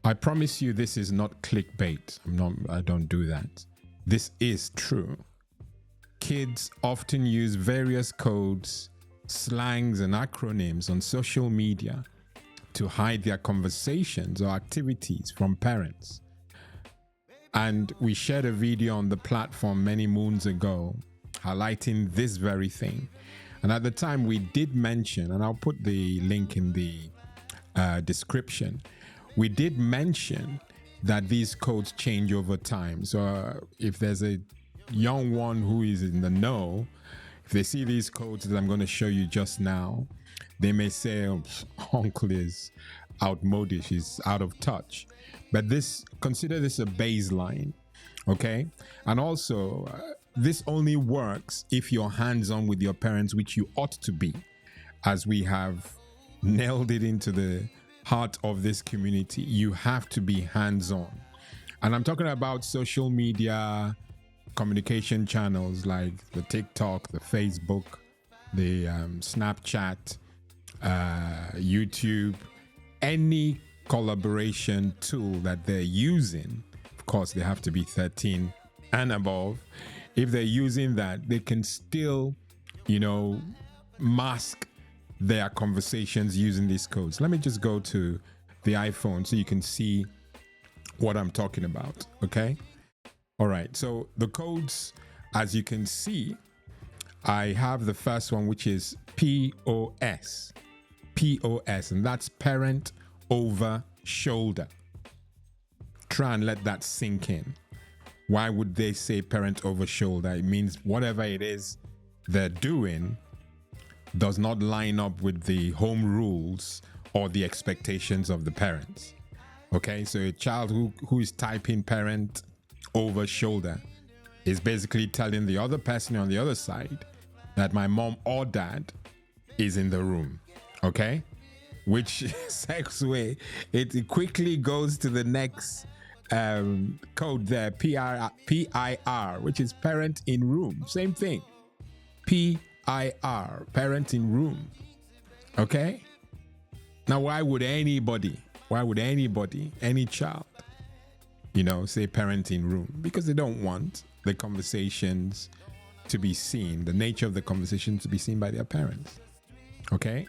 I promise you, this is not clickbait. I don't do that. This is true. Kids often use various codes, slangs, and acronyms on social media to hide their conversations or activities from parents. And we shared a video on the platform many moons ago highlighting this very thing. And at the time we did mention, and I'll put the link in the description, we did mention that these codes change over time. So if there's a young one who is in the know, if they see these codes that I'm going to show you just now, they may say, oh, uncle is outmodish, is out of touch. But consider this a baseline, okay? And also, this only works if you're hands-on with your parents, which you ought to be, as we have nailed it into the heart of this community. You have to be hands-on. And I'm talking about social media communication channels like the TikTok, the Facebook, the Snapchat, YouTube, any collaboration tool that they're using. Of course, they have to be 13 and above. If they're using that, they can still, mask their conversations using these codes. Let me just go to the iPhone so you can see what I'm talking about, okay? All right, so the codes, as you can see, I have the first one, which is POS, and that's parent over shoulder. Try and let that sink in. Why would they say parent over shoulder? It means whatever it is they're doing does not line up with the home rules or the expectations of the parents. Okay, so a child who is typing parent over shoulder is basically telling the other person on the other side that my mom or dad is in the room. Okay, which segue, it quickly goes to the next code there, PIR, which is parent in room. Same thing, PIR, parent in room. Okay, now why would anybody, any child, say parent in room? Because they don't want the conversations to be seen, the nature of the conversation to be seen by their parents. Okay,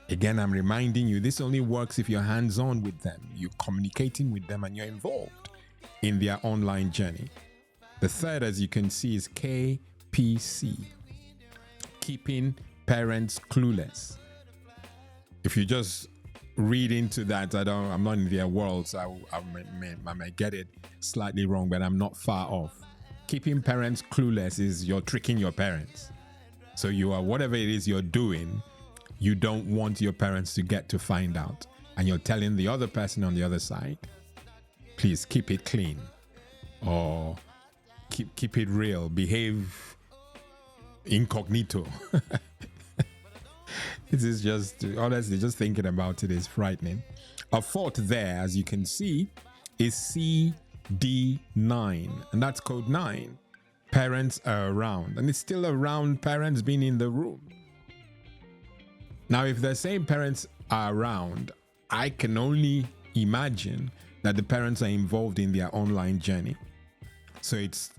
again, I'm reminding you, this only works if you're hands-on with them, you're communicating with them, and you're involved in their online journey. The third, as you can see, is KPC, keeping parents clueless. If you just read into that, I'm not in their world, so I may get it slightly wrong, but I'm not far off. Keeping parents clueless is you're tricking your parents. So you are, whatever it is you're doing, you don't want your parents to get to find out, and you're telling the other person on the other side, please keep it clean, or keep it real, behave incognito. This is just, honestly, just thinking about it is frightening. A fourth there, as you can see, is CD9, and that's code 9. Parents are around, and it's still around parents being in the room. Now, if they're saying parents are around, I can only imagine that the parents are involved in their online journey. So it's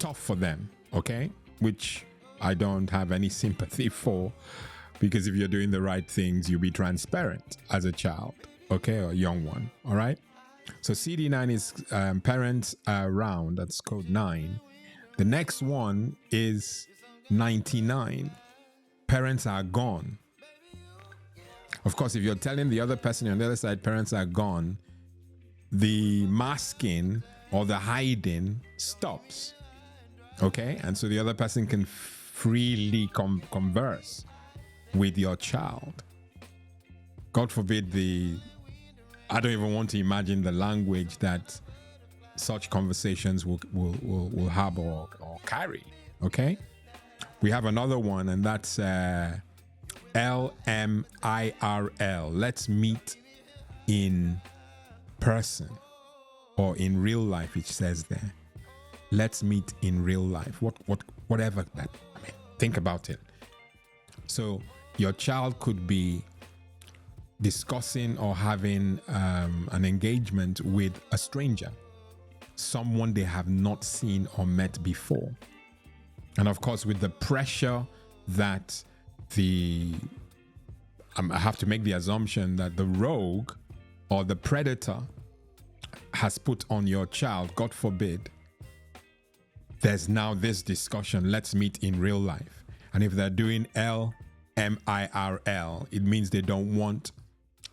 tough for them, okay? Which I don't have any sympathy for, because if you're doing the right things, you'll be transparent as a child, okay, or a young one, all right? So CD9 is parents are around, that's code 9. The next one is 99, parents are gone. Of course, if you're telling the other person on the other side parents are gone, the masking or the hiding stops, okay? And so the other person can freely converse with your child. God forbid I don't even want to imagine the language that such conversations will have or carry, okay? We have another one, and that's LMIRL. Let's meet in person, or in real life, it says there. Let's meet in real life. Whatever that, think about it. So your child could be discussing or having an engagement with a stranger, someone they have not seen or met before. And of course, with the pressure that I have to make the assumption that the rogue or the predator has put on your child, God forbid, there's now this discussion, let's meet in real life. And if they're doing LMIRL, it means they don't want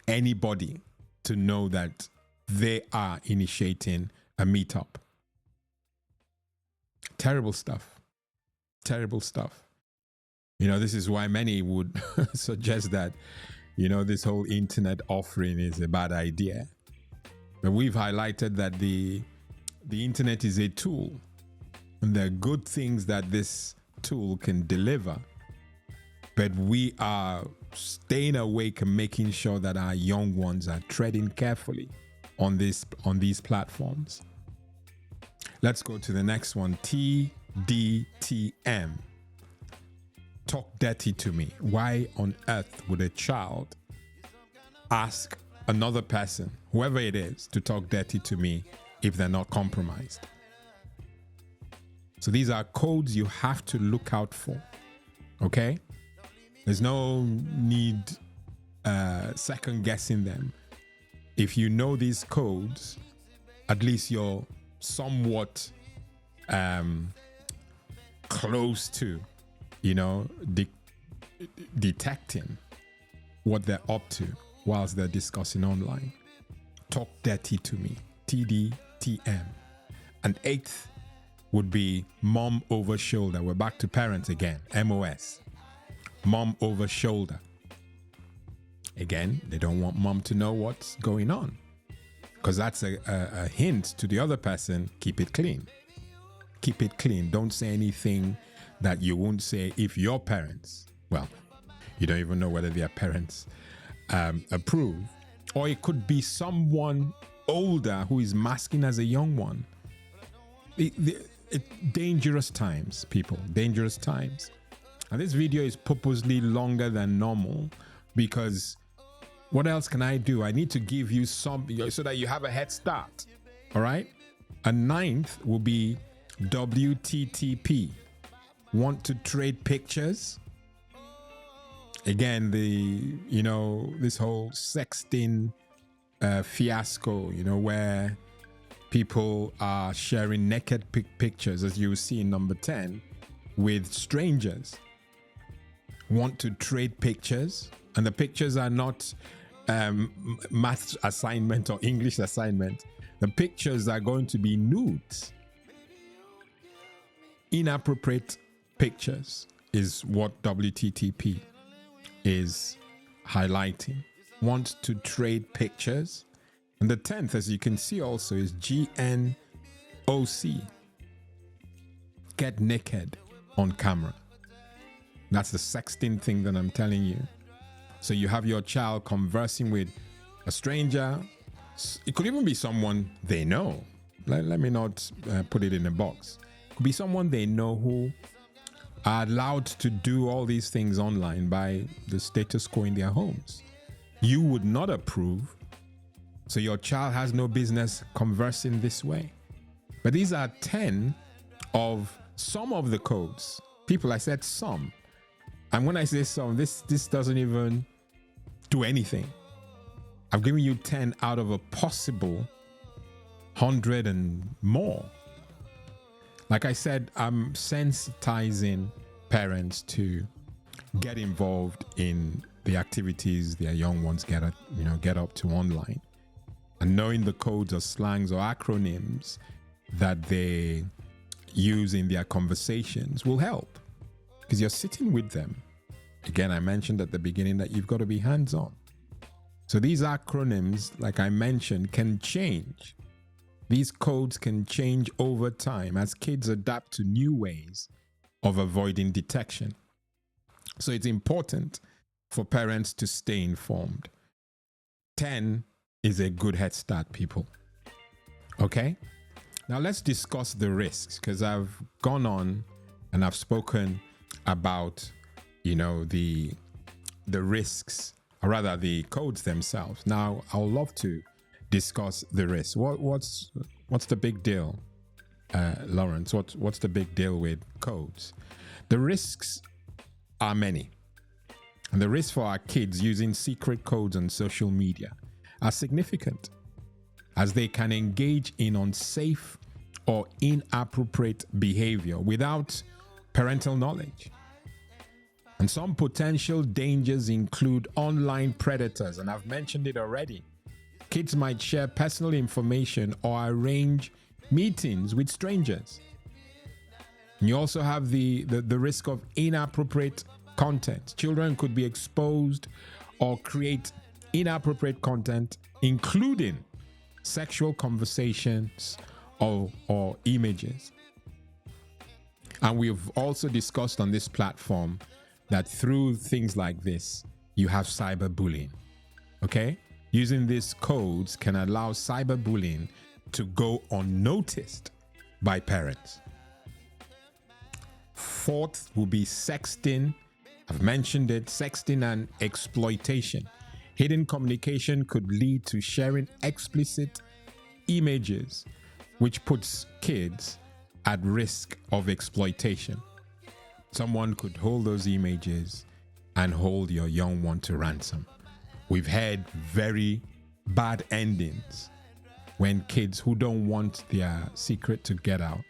anybody to know that they are initiating a meetup. Terrible stuff. Terrible stuff. You know, this is why many would suggest that, you know, this whole internet offering is a bad idea. But we've highlighted that the internet is a tool, and there are good things that this tool can deliver. But we are staying awake and making sure that our young ones are treading carefully on these platforms. Let's go to the next one. TDTM. Talk dirty to me. Why on earth would a child ask another person, whoever it is, to talk dirty to me if they're not compromised? So these are codes you have to look out for. Okay? There's no need second guessing them. If you know these codes, at least you're somewhat close to, you know, detecting what they're up to whilst they're discussing online. Talk dirty to me. TDTM. And 8th would be mom over shoulder. We're back to parents again. MOS. Mom over shoulder. Again, they don't want mom to know what's going on, because that's a hint to the other person. Keep it clean. Keep it clean. Don't say anything that you won't say if your parents, well, you don't even know whether their parents approve. Or it could be someone older who is masking as a young one. Dangerous times, people. Dangerous times. And this video is purposely longer than normal because what else can I do? I need to give you some so that you have a head start. All right. A 9th will be WTTP. Want to trade pictures? Again, this whole sexting fiasco, where people are sharing naked pictures, as you see in number 10, with strangers. Want to trade pictures, and the pictures are not math assignment or English assignment. The pictures are going to be nudes. Inappropriate pictures is what WTTP is highlighting. Want to trade pictures. And the 10th, as you can see also, is GNOC. Get naked on camera. That's the sexting thing that I'm telling you. So you have your child conversing with a stranger. It could even be someone they know. Let me not put it in a box. It could be someone they know who are allowed to do all these things online by the status quo in their homes. You would not approve. So your child has no business conversing this way. But these are 10 of some of the codes. People, I said some. And when I say some, this doesn't even do anything. I've given you 10 out of a possible 100 and more. Like I said, I'm sensitizing parents to get involved in the activities their young ones get up to online. And knowing the codes or slangs or acronyms that they use in their conversations will help, because you're sitting with them. Again, I mentioned at the beginning that you've got to be hands-on. So these acronyms, like I mentioned, can change. These codes can change over time as kids adapt to new ways of avoiding detection. So it's important for parents to stay informed. 10 is a good head start, people. Okay? Now let's discuss the risks, because I've gone on and I've spoken about, the risks or rather the codes themselves. Now, I would love to discuss the risk. What's the big deal, Lawrence? What's the big deal with codes? The risks are many. And the risks for our kids using secret codes on social media are significant, as they can engage in unsafe or inappropriate behavior without parental knowledge. And some potential dangers include online predators, and I've mentioned it already. Kids might share personal information or arrange meetings with strangers. And you also have the risk of inappropriate content. Children could be exposed or create inappropriate content, including sexual conversations or images. And we've also discussed on this platform that through things like this, you have cyberbullying. Okay? Using these codes can allow cyberbullying to go unnoticed by parents. Fourth will be sexting. I've mentioned it, sexting and exploitation. Hidden communication could lead to sharing explicit images, which puts kids at risk of exploitation. Someone could hold those images and hold your young one to ransom. We've had very bad endings when kids who don't want their secret to get out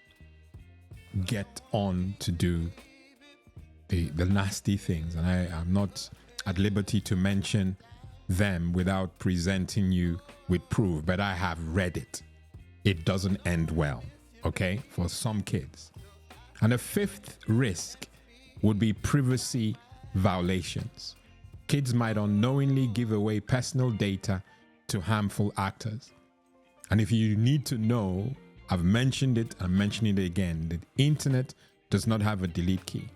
get on to do the nasty things. And I'm not at liberty to mention them without presenting you with proof, but I have read it. It doesn't end well, okay, for some kids. And the fifth risk would be privacy violations. Kids might unknowingly give away personal data to harmful actors. And if you need to know, I've mentioned it, I'm mentioning it again, the internet does not have a delete key.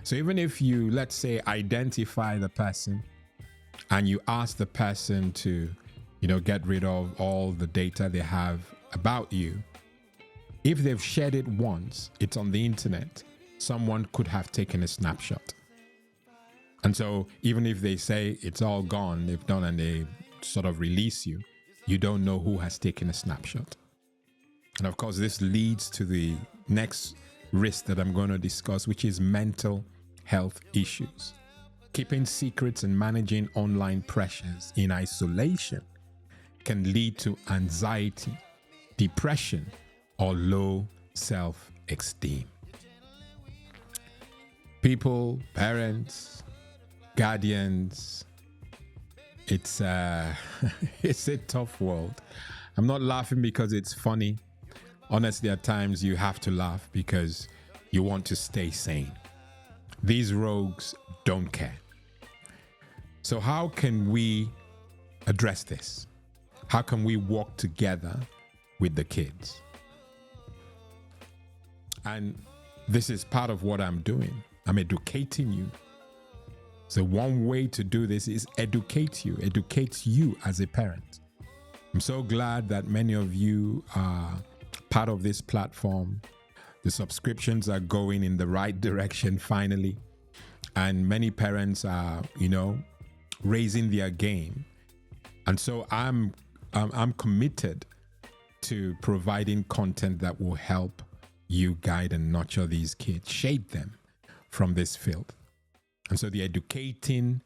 So even if you, let's say, identify the person and you ask the person to, get rid of all the data they have about you, if they've shared it once, it's on the internet, someone could have taken a snapshot. And so even if they say it's all gone, they've done, and they sort of release you, you don't know who has taken a snapshot. And of course, this leads to the next risk that I'm going to discuss, which is mental health issues. Keeping secrets and managing online pressures in isolation can lead to anxiety, depression, or low self-esteem. People, parents, guardians, it's it's a tough world. I'm not laughing because it's funny. Honestly, at times you have to laugh because you want to stay sane. These rogues don't care. So how can we address this? How can we work together with the kids? And this is part of what I'm doing. I'm educating you. So one way to do this is educate you as a parent. I'm so glad that many of you are part of this platform. The subscriptions are going in the right direction finally. And many parents are, raising their game. And so I'm committed to providing content that will help you guide and nurture these kids, shape them from this field. And so the educating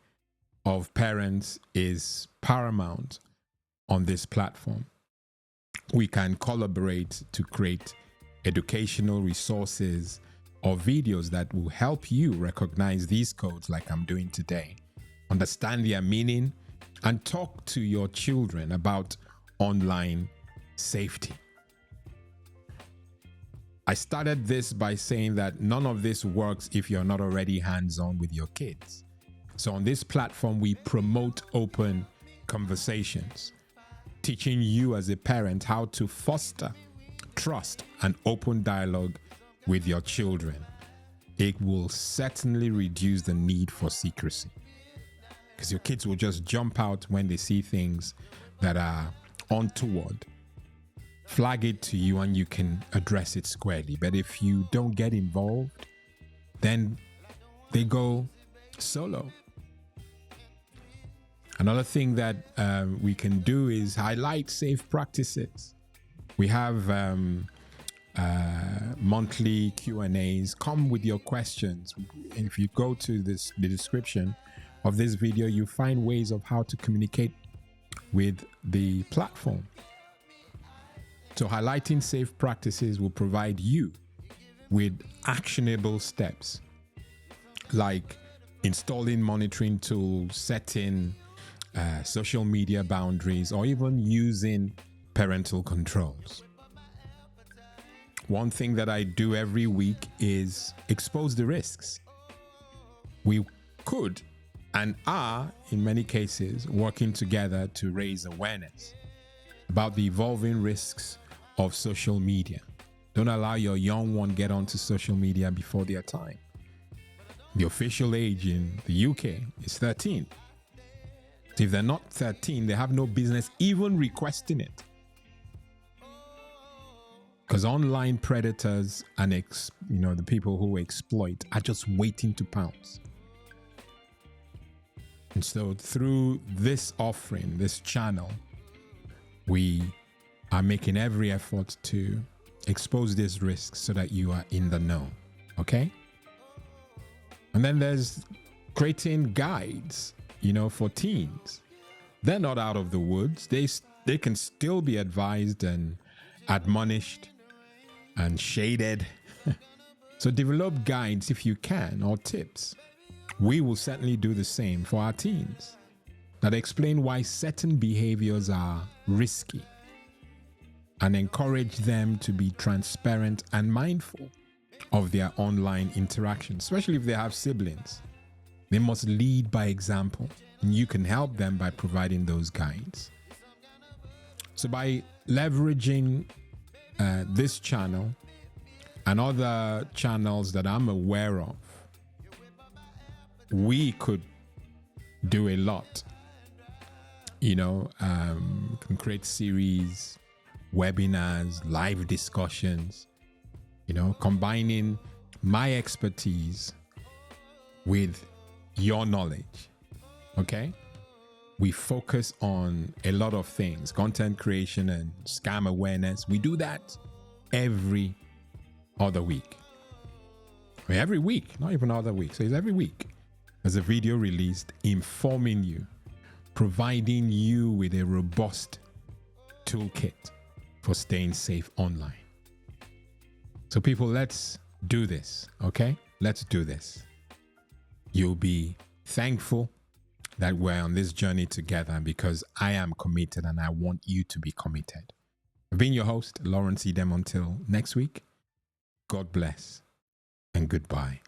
of parents is paramount on this platform. We can collaborate to create educational resources or videos that will help you recognize these codes like I'm doing today, understand their meaning, and talk to your children about online safety. I started this by saying that none of this works if you're not already hands-on with your kids. So on this platform, we promote open conversations, teaching you as a parent how to foster trust and open dialogue with your children. It will certainly reduce the need for secrecy, because your kids will just jump out when they see things that are untoward. Flag it to you and you can address it squarely. But if you don't get involved, then they go solo. Another thing that we can do is highlight safe practices. We have monthly Q&As. Come with your questions. If you go to the description of this video, you find ways of how to communicate with the platform. So highlighting safe practices will provide you with actionable steps like installing monitoring tools, setting social media boundaries, or even using parental controls. One thing that I do every week is expose the risks. We could and are, in many cases, working together to raise awareness about the evolving risks of social media. Don't allow your young one get onto social media before their time. The official age in the UK is 13. So if they're not 13, they have no business even requesting it. Because online predators and the people who exploit are just waiting to pounce. And so through this offering, this channel, we are making every effort to expose these risks so that you are in the know. Okay? And then there's creating guides, for teens. They're not out of the woods. They can still be advised and admonished and shaded. So develop guides if you can, or tips. We will certainly do the same for our teens that explain why certain behaviors are risky and encourage them to be transparent and mindful of their online interactions, especially if they have siblings. They must lead by example, and you can help them by providing those guides. So by leveraging this channel and other channels that I'm aware of, we could do a lot. Can create series, webinars, live discussions, combining my expertise with your knowledge. Okay? We focus on a lot of things, content creation and scam awareness. We do that every other week. Every week, not even other week. So it's every week. There's a video released informing you, providing you with a robust toolkit for staying safe online. So people, let's do this, okay? Let's do this. You'll be thankful that we're on this journey together because I am committed and I want you to be committed. I've been your host, Lawrence Idem. Until next week, God bless and goodbye.